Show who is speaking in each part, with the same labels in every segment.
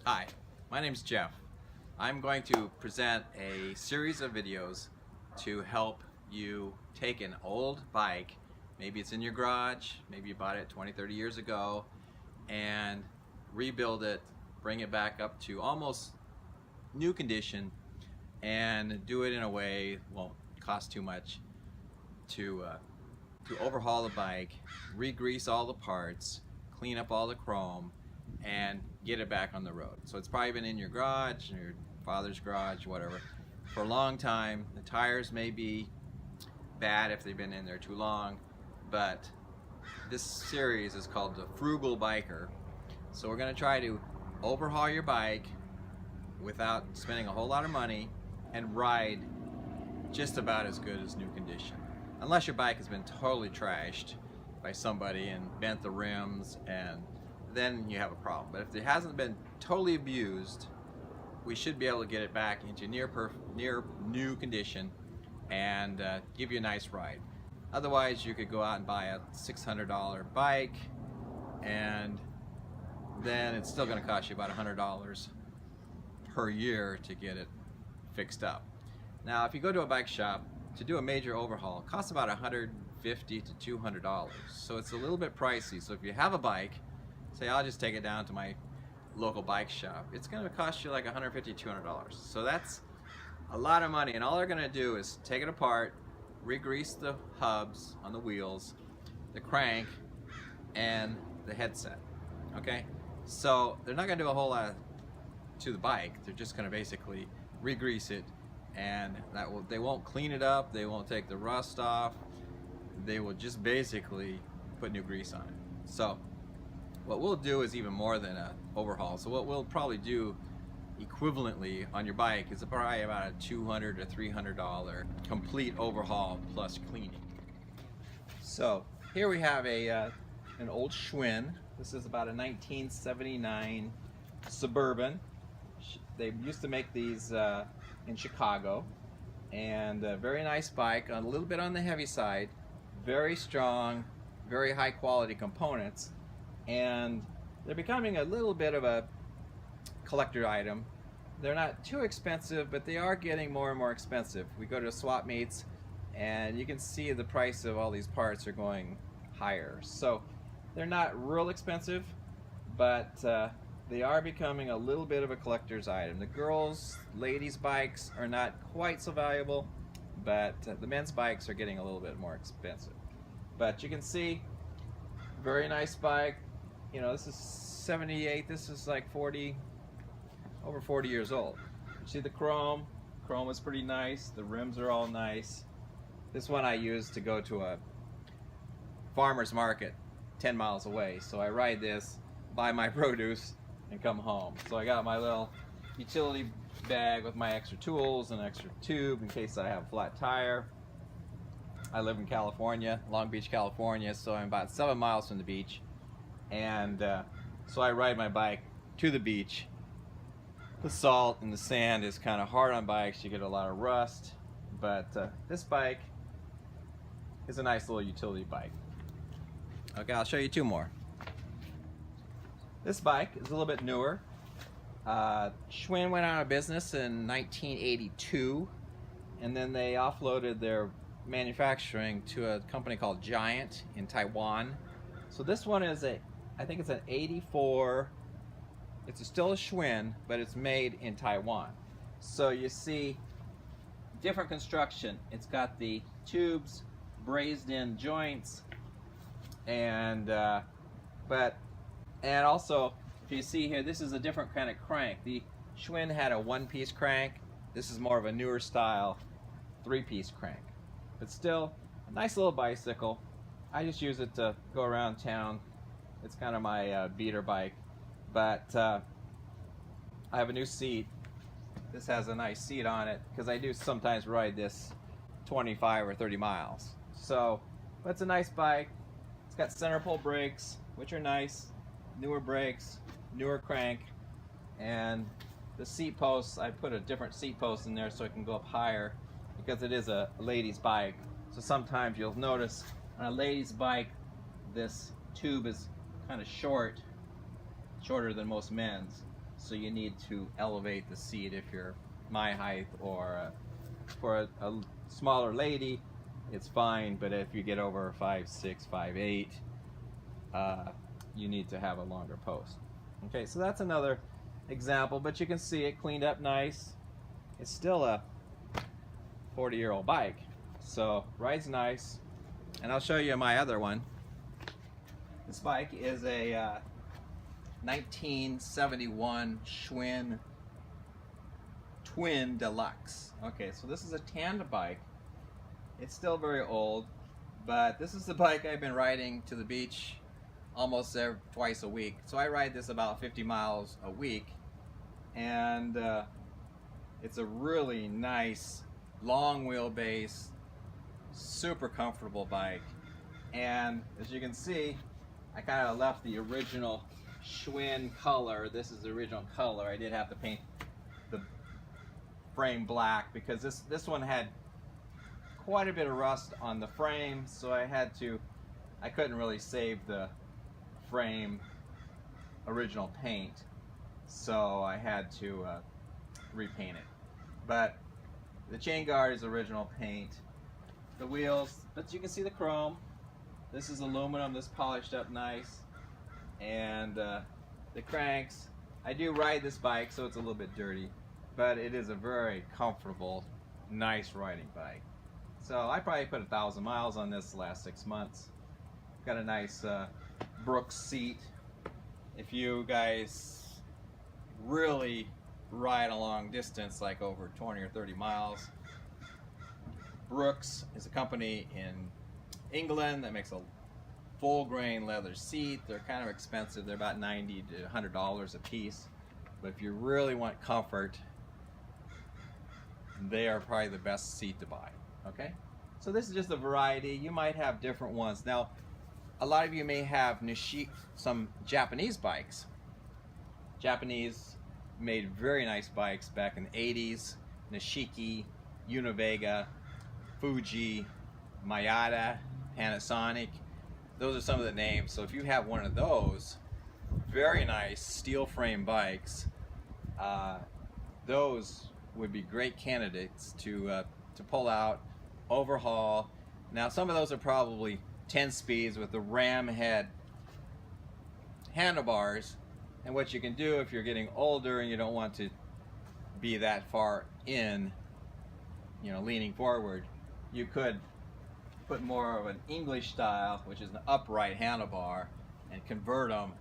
Speaker 1: Hi, my name is Jeff. I'm going to present a series of videos to help you take an old bike, maybe it's in your garage, maybe you bought it 20-30 years ago, and rebuild it, bring it back up to almost new condition, and do it in a way won't cost too much to overhaul the bike, re-grease all the parts, clean up all the chrome, and get it back on the road. So it's probably been in your garage, in your father's garage, whatever, for a long time. The tires may be bad if they've been in there too long, but this series is called the Frugal Biker. So we're going to try to overhaul your bike without spending a whole lot of money and ride just about as good as new condition. Unless your bike has been totally trashed by somebody and bent the rims, and then you have a problem. But if it hasn't been totally abused, we should be able to get it back into near new condition and give you a nice ride. Otherwise, you could go out and buy a $600 bike, and then it's still going to cost you about $100 per year to get it fixed up. Now, if you go to a bike shop to do a major overhaul, it costs about $150 to $200. So it's a little bit pricey. So if you have a bike, say I'll just take it down to my local bike shop, it's going to cost you like $150 to $200. So that's a lot of money, and all they're going to do is take it apart, re-grease the hubs on the wheels, the crank, and the headset. Okay, so they're not going to do a whole lot to the bike. They're just going to basically re-grease it, and they won't clean it up, they won't take the rust off, they will just basically put new grease on it. So what we'll do is even more than an overhaul. So what we'll probably do equivalently on your bike is probably about a $200 to $300 complete overhaul plus cleaning. So here we have an old Schwinn. This is about a 1979 Suburban. They used to make these in Chicago, and a very nice bike, a little bit on the heavy side, very strong, very high quality components, and they're becoming a little bit of a collector item. They're not too expensive, but they are getting more and more expensive. We go to swap meets and you can see the price of all these parts are going higher. So they're not real expensive, but they are becoming a little bit of a collector's item. The ladies' bikes are not quite so valuable, but the men's bikes are getting a little bit more expensive. But you can see, very nice bike. You know, this is 78, this is like over 40 years old. You see the chrome is pretty nice, the rims are all nice. This one I use to go to a farmer's market 10 miles away, so I ride this, buy my produce, and come home. So I got my little utility bag with my extra tools and extra tube in case I have a flat tire. I live in California, Long Beach, California, so I'm about 7 miles from the beach, and so I ride my bike to the beach. The salt and the sand is kind of hard on bikes, you get a lot of rust, but this bike is a nice little utility bike. Okay, I'll show you two more. This bike is a little bit newer. Schwinn went out of business in 1982, and then they offloaded their manufacturing to a company called Giant in Taiwan. So this one is I think it's an 84, it's still a Schwinn, but it's made in Taiwan. So you see different construction. It's got the tubes, brazed in joints, and also, if you see here, this is a different kind of crank. The Schwinn had a one-piece crank. This is more of a newer style three-piece crank. But still, a nice little bicycle. I just use it to go around town. It's kind of my beater bike. But I have a new seat. This has a nice seat on it because I do sometimes ride this 25 or 30 miles. So, but it's a nice bike. It's got center pole brakes, which are nice. Newer brakes, newer crank, and the seat posts, I put a different seat post in there so it can go up higher because it is a lady's bike. So sometimes you'll notice on a lady's bike this tube is kind of shorter than most men's. so you need to elevate the seat if you're my height, or for a smaller lady it's fine, but if you get over 5'6", 5'8", you need to have a longer post. Okay, so that's another example, but you can see it cleaned up nice. It's still a 40-year-old bike, so rides nice. And I'll show you my other one. This bike is a 1971 Schwinn Twin Deluxe. Okay, so this is a tandem bike. It's still very old, but this is the bike I've been riding to the beach almost twice a week. So I ride this about 50 miles a week, and it's a really nice long wheelbase, super comfortable bike. And as you can see, I kind of left the original Schwinn color. This is the original color. I did have to paint the frame black because this one had quite a bit of rust on the frame, so I couldn't really save the frame original paint, so I had to repaint it. But the chain guard is original paint. The wheels, but you can see the chrome. This is aluminum, this polished up nice. And the cranks, I do ride this bike, so it's a little bit dirty, but it is a very comfortable, nice riding bike. So I probably put 1,000 miles on this the last 6 months. Got a nice Brooks seat. If you guys really ride a long distance, like over 20 or 30 miles, Brooks is a company in England that makes a full grain leather seat. They're kind of expensive. They're about $90 to $100 a piece. But if you really want comfort, they are probably the best seat to buy. Okay? So this is just a variety. You might have different ones. Now, a lot of you may have some Japanese bikes. Japanese made very nice bikes back in the 80s. Nishiki, Univega, Fuji, Mayada, Panasonic. Those are some of the names. So if you have one of those very nice steel frame bikes, those would be great candidates to pull out, overhaul. Now some of those are probably 10 speeds with the ram head handlebars, and what you can do if you're getting older and you don't want to be that far in, leaning forward, you could put more of an English style, which is an upright handlebar, and convert them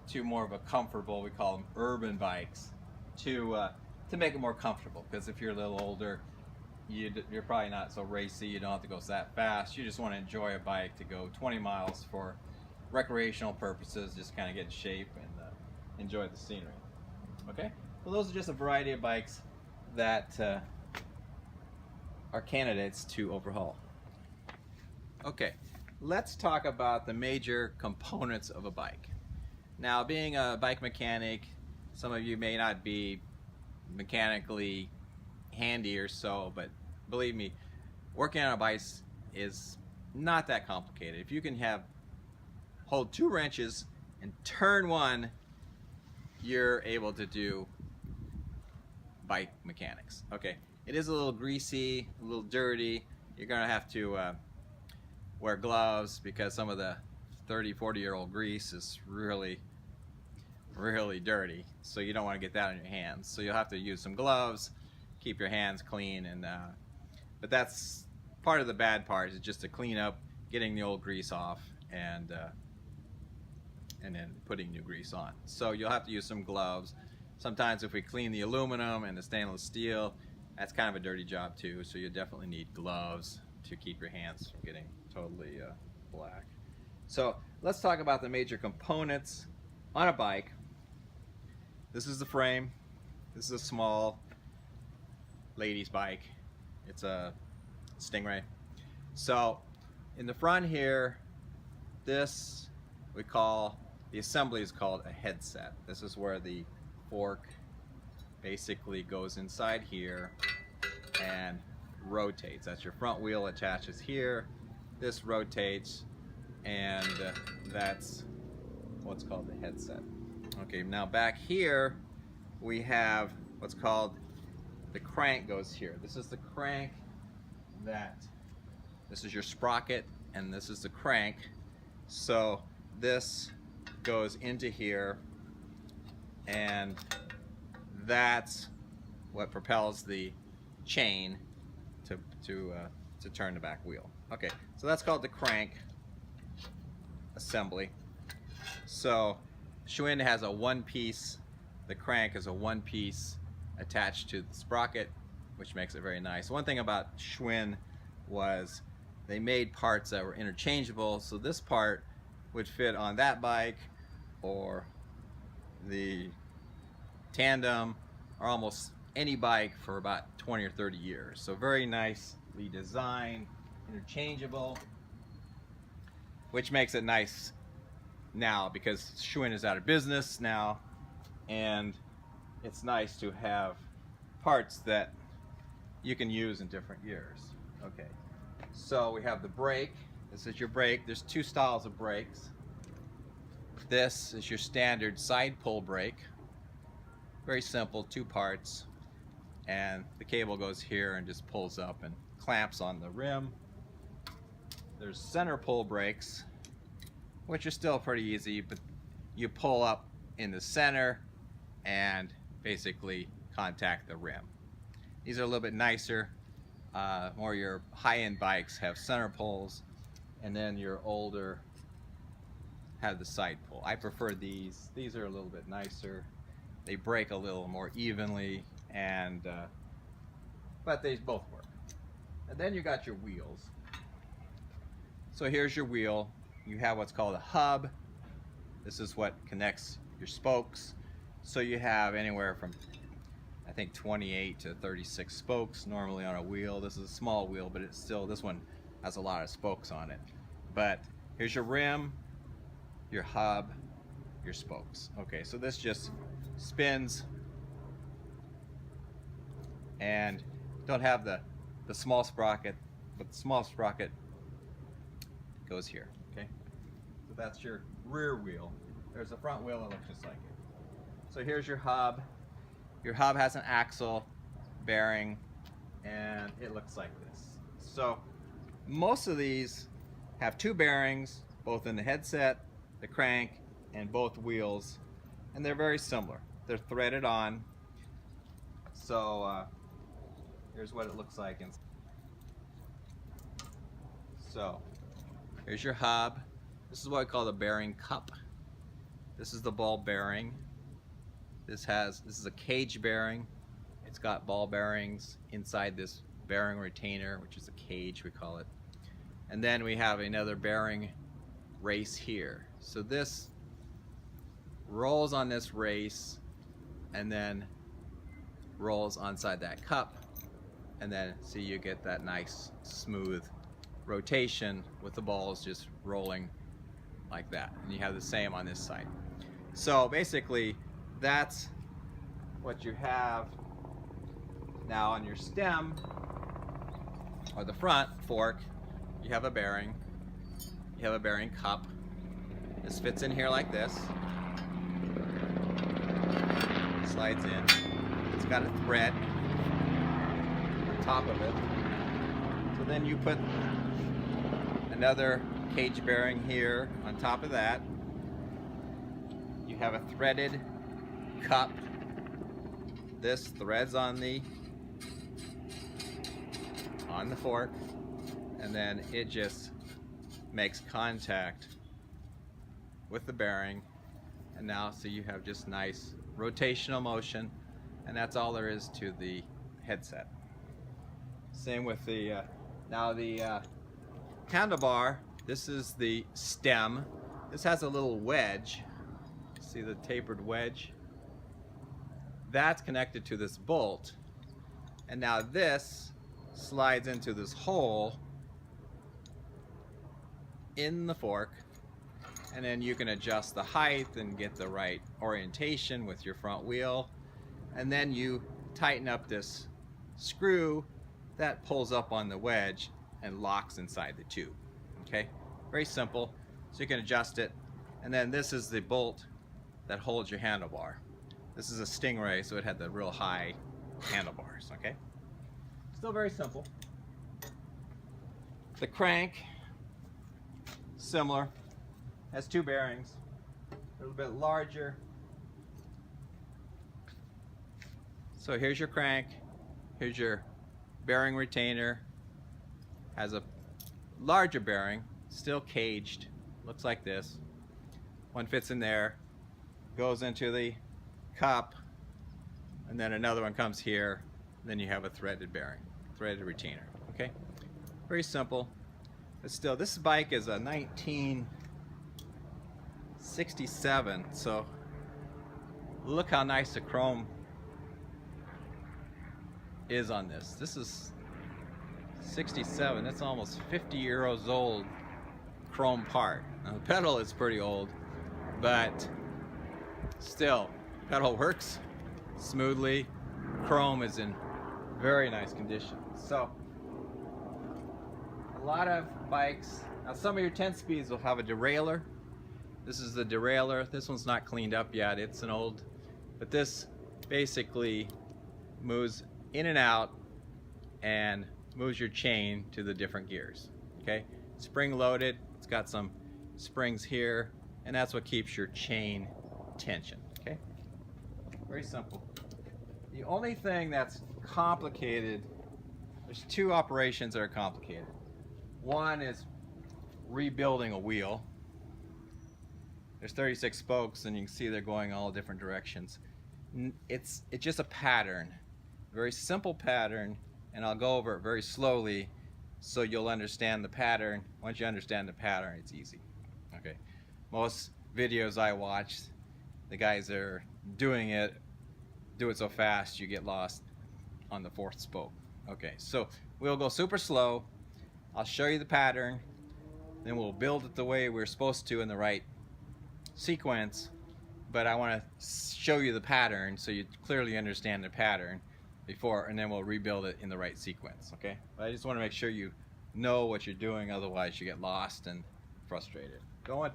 Speaker 1: to more of a comfortable, we call them urban bikes, to make it more comfortable. Because if you're a little older, you're probably not so racy, you don't have to go that fast, you just want to enjoy a bike to go 20 miles for recreational purposes, just kind of get in shape and enjoy the scenery. Okay, well, those are just a variety of bikes that are candidates to overhaul. Okay, let's talk about the major components of a bike. Now, being a bike mechanic, some of you may not be mechanically handy or so, but believe me, working on a bike is not that complicated. If you can hold 2 wrenches and turn one, you're able to do bike mechanics. Okay, it is a little greasy, a little dirty. You're gonna have to wear gloves because some of the 30-40-year-old grease is really dirty, so you don't want to get that on your hands. So you'll have to use some gloves, keep your hands clean, and but that's part of the bad part, is just to clean up, getting the old grease off, and then putting new grease on. So you'll have to use some gloves. Sometimes if we clean the aluminum and the stainless steel, that's kind of a dirty job too, so you definitely need gloves to keep your hands from getting totally black. So let's talk about the major components on a bike. This is the frame. This is a small lady's bike. It's a Stingray. So in the front here, this we call, the assembly is called a headset. This is where the fork basically goes inside here and rotates. That's your front wheel, attaches here. This rotates, and that's what's called the headset. Okay, now back here, we have what's called the crank goes here. This is the crank this is your sprocket, and this is the crank. So this goes into here, and that's what propels the chain to turn the back wheel. Okay, so that's called the crank assembly. So Schwinn has a one-piece, the crank is a one-piece attached to the sprocket, which makes it very nice. One thing about Schwinn was they made parts that were interchangeable, so this part would fit on that bike or the tandem or almost any bike for about 20 or 30 years. So very nicely designed, interchangeable, which makes it nice now because Schwinn is out of business now, and it's nice to have parts that you can use in different years. Okay, so we have the brake. This is your brake. There's two styles of brakes. This is your standard side pull brake. Very simple, two parts, and the cable goes here and just pulls up and clamps on the rim. There's center pull brakes, which are still pretty easy, but you pull up in the center and basically contact the rim. These are a little bit nicer. More your high-end bikes have center pulls, and then your older have the side pull. I prefer these. These are a little bit nicer. They break a little more evenly, and but they both work. And then you got your wheels. So here's your wheel. You have what's called a hub. This is what connects your spokes. So you have anywhere from, I think, 28 to 36 spokes normally on a wheel. This is a small wheel, but it's still, this one has a lot of spokes on it. But here's your rim, your hub, your spokes. Okay, so this just spins, and don't have the small sprocket, but the small sprocket goes here. Okay, so that's your rear wheel. There's a front wheel that looks just like it. So here's your hub. Your hub has an axle bearing, and it looks like this. So most of these have two bearings, both in the headset, the crank, and both wheels, and they're very similar. They're threaded on. So here's what it looks like. So here's your hub. This is what I call the bearing cup. This is the ball bearing. This is a cage bearing. It's got ball bearings inside this bearing retainer, which is a cage, we call it. And then we have another bearing race here. So this rolls on this race and then rolls inside that cup, and then see, you get that nice smooth rotation with the balls just rolling like that. And you have the same on this side. So basically that's what you have now on your stem, or the front fork. You have a bearing, you have a bearing cup. This fits in here like this, slides in. It's got a thread on top of it. So then you put another cage bearing here on top of that. You have a threaded cup. This threads on the fork, and then it just makes contact with the bearing, and now so you have just nice rotational motion, and that's all there is to the headset. Same with the now the handlebar. This is the stem. This has a little wedge. See the tapered wedge? That's connected to this bolt, and now this slides into this hole in the fork, and then you can adjust the height and get the right orientation with your front wheel, and then you tighten up this screw that pulls up on the wedge and locks inside the tube. Okay, very simple. So you can adjust it, and then this is the bolt that holds your handlebar. This is a Stingray, so it had the real high handlebars, okay? Still very simple. The crank, similar, has two bearings, a little bit larger. So here's your crank, here's your bearing retainer, has a larger bearing, still caged, looks like this. One fits in there, goes into the cup, and then another one comes here, then you have a threaded bearing, threaded retainer, okay? Very simple, but still, this bike is a 1967, so look how nice the chrome is on this. This is 67, that's almost 50 years old chrome part. Now the pedal is pretty old, but still, pedal works smoothly. Chrome is in very nice condition. So a lot of bikes, now some of your 10 speeds will have a derailleur. This is the derailleur. This one's not cleaned up yet, it's an old, but this basically moves in and out and moves your chain to the different gears, okay? Spring loaded, it's got some springs here, and that's what keeps your chain tension, okay? Very simple. The only thing that's complicated, there's two operations that are complicated. One is rebuilding a wheel. There's 36 spokes, and you can see they're going all different directions. It's just a pattern, very simple pattern, and I'll go over it very slowly so you'll understand the pattern. Once you understand the pattern, it's easy. Okay. Most videos I watch, the guys that are doing it do it so fast you get lost on the fourth spoke. Okay, so we'll go super slow. I'll show you the pattern, then we'll build it the way we're supposed to in the right sequence, but I want to show you the pattern so you clearly understand the pattern before, and then we'll rebuild it in the right sequence, okay? But I just want to make sure you know what you're doing, otherwise you get lost and frustrated. Want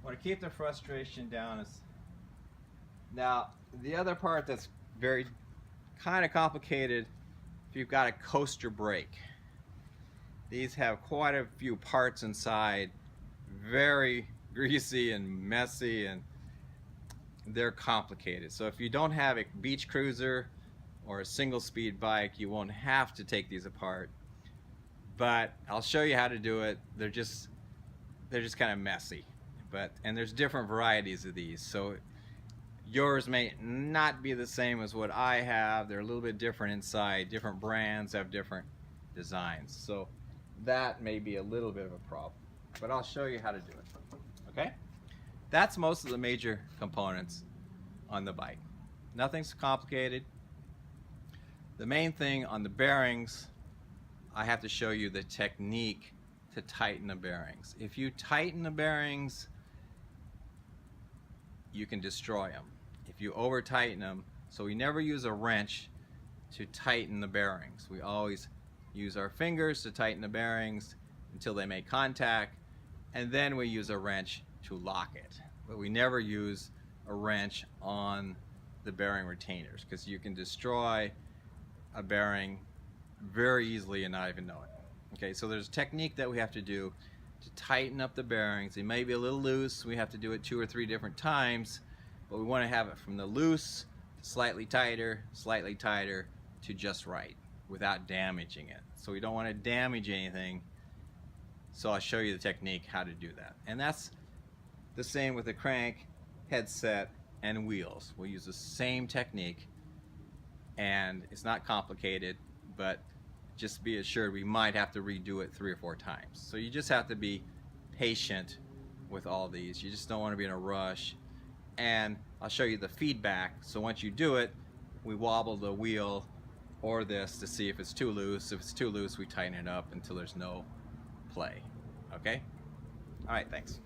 Speaker 1: to keep the frustration down. Now, the other part that's very kind of complicated, if you've got a coaster brake. These have quite a few parts inside, very greasy and messy, and they're complicated. So if you don't have a beach cruiser or a single speed bike, you won't have to take these apart, but I'll show you how to do it. They're just kind of messy, and there's different varieties of these, so yours may not be the same as what I have. They're a little bit different inside. Different brands have different designs, so that may be a little bit of a problem, but I'll show you how to do it. Okay, that's most of the major components on the bike. Nothing's complicated. The main thing on the bearings, I have to show you the technique to tighten the bearings. If you tighten the bearings, you can destroy them. If you over tighten them, so we never use a wrench to tighten the bearings. We always use our fingers to tighten the bearings until they make contact, and then we use a wrench to lock it. But we never use a wrench on the bearing retainers, because you can destroy a bearing very easily and not even know it. Okay, so there's a technique that we have to do to tighten up the bearings. They may be a little loose. We have to do it 2 or 3 different times, but we want to have it from the loose to slightly tighter to just right without damaging it. So we don't want to damage anything, so I'll show you the technique how to do that. And that's the same with the crank, headset, and wheels. We'll use the same technique, and it's not complicated, but just be assured we might have to redo it 3 or 4 times. So you just have to be patient with all these. You just don't want to be in a rush. And I'll show you the feedback. So once you do it, we wobble the wheel or this to see if it's too loose. If it's too loose, we tighten it up until there's no play. Okay? All right, thanks.